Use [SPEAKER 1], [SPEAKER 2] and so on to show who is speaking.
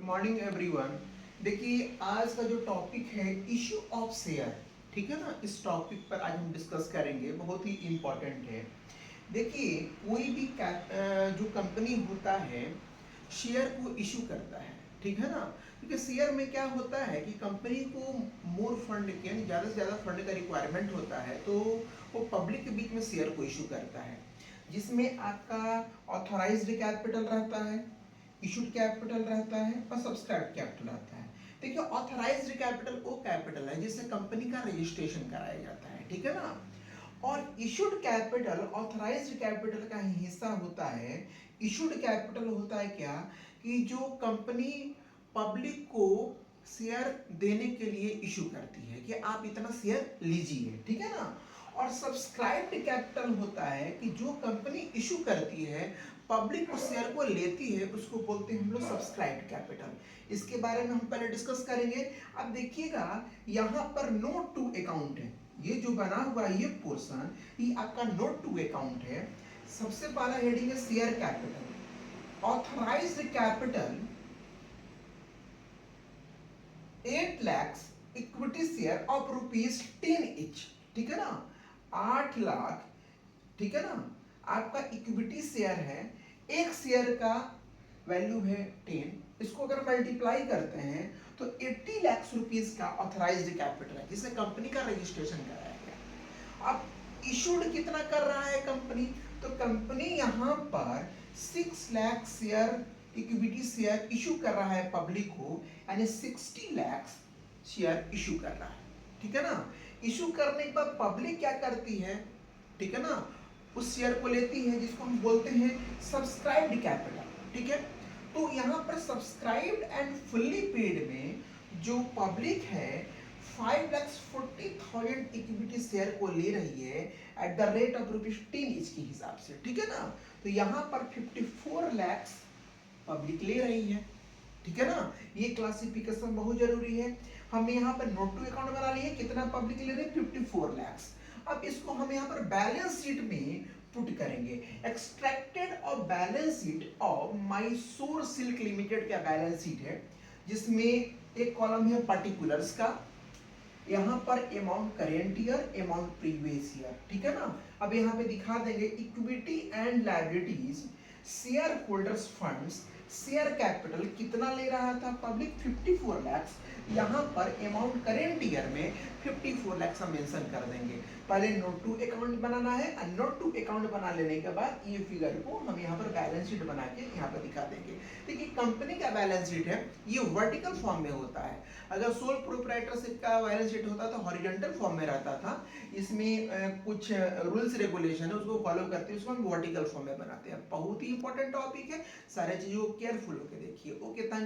[SPEAKER 1] Morning everyone. देखिए आज का जो टॉपिक है इशू ऑफ शेयर, ठीक है ना। इस टॉपिक पर आज हम डिस्कस करेंगे, बहुत ही इम्पोर्टेंट है। देखिए कोई भी जो कंपनी होता है शेयर को इशू करता है, ठीक है ना। क्योंकि शेयर में क्या होता है कि कंपनी को मोर फंड के यानी ज़्यादा से ज़्यादा फंड का रिक्वायरमेंट होता है, तो वो पब्लिक के बीच में शेयर को इशू करता है, जिसमें आपका ऑथराइज्ड कैपिटल रहता है, इशूड कैपिटल रहता है और सब्सक्राइब कैपिटल रहता है। देखिए ऑथराइज्ड कैपिटल वो कैपिटल है जिससे कंपनी का रजिस्ट्रेशन कराया जाता है, ठीक है ना। और इशूड कैपिटल ऑथराइज्ड कैपिटल का ही हिस्सा होता है। इशूड कैपिटल होता है क्या कि जो कंपनी पब्लिक को शेयर देने के लिए इशू करती है कि आप इतना शेयर लीजिए, ठीक है ना। और सब्सक्राइब्ड कैपिटल होता है कि जो कंपनी इशू करती है, पब्लिक उस शेयर को लेती है, उसको बोलते हैं हम लोग सब्सक्राइब्ड कैपिटल। इसके बारे में हम पहले डिस्कस करेंगे। अब देखिएगा यहाँ पर नोट टू अकाउंट है, ये जो बना हुआ ये पोर्शन ये आपका नोट टू अकाउंट है। सबसे पहला हेडिंग है share capital. Authorised capital 8 lakhs equity share of ₹10 each, ठीक है ना। 8 लाख, ठीक है ना। आपका इक्विटी शेयर है, एक शेयर का वैल्यू है 10। इसको अगर मल्टीप्लाई करते हैं तो 80 लाख रुपीस का ऑथराइज्ड कैपिटल है जिसे कंपनी का रजिस्ट्रेशन कराया गया। अब इशूड कितना कर रहा है कंपनी, तो कंपनी यहां पर 6 lakh share equity share issue कर रहा है पब्लिक को, यानी 60 लाख शेयर इशू कर रहा है, ठीक है ना। इशू करने के बाद पब्लिक क्या करती है, ठीक है ना, उस शेयर को लेती है जिसको हम बोलते हैं सब्सक्राइब्ड कैपिटल, ठीक है। तो यहाँ पर सब्सक्राइब्ड एंड फुल्ली पेड में जो पब्लिक है 5,40,000 इक्विटी शेयर को ले रही है एट द रेट ऑफ ₹10 के हिसाब से, ठीक है ना। तो यहाँ पर 54 लाख पब्लिक ले रही है, ठीक है ना। ये क्लासिफिकेशन बहुत जरूरी है। हमने यहाँ पर नोट टू अकाउंट बना लिए, कितना पब्लिक ले रहे हैं 54 लाख। अब इसको हम यहाँ पर बैलेंस शीट में पुट करेंगे। एक्सट्रैक्टेड और balance sheet of Mysore silk limited का बैलेंस शीट है, जिसमें एक कॉलम है पर्टिकुलर्स का, यहाँ पर amount current year, amount previous year, ठीक है ना। अब यहाँ पे दिखा देंगे equity and liabilities, share holders funds, share capital कितना ले रहा था पब्लिक 54 लाख। यहाँ पर अमाउंट करेंट ईयर में 54 लाख हम मेंशन कर देंगे। पहले नोट टू अकाउंट बनाना है और नोट टू अकाउंट बना लेने के बाद ये फिगर को हम यहाँ पर बैलेंस शीट बना के यहाँ पर दिखा देंगे। देखिए कंपनी का बैलेंस शीट है ये वर्टिकल फॉर्म में होता है। अगर सोल प्रोप्राइटरशिप का बैलेंस शीट होता तो हॉरिजॉन्टल फॉर्म में रहता था। इसमें कुछ रूल्स रेगुलेशन है उसको फॉलो करते हैं, उसको हम वर्टिकल फॉर्म में बनाते हैं। बहुत ही इंपॉर्टेंट टॉपिक है, सारे चीजों को केयरफुल होकर देखिए। ओके।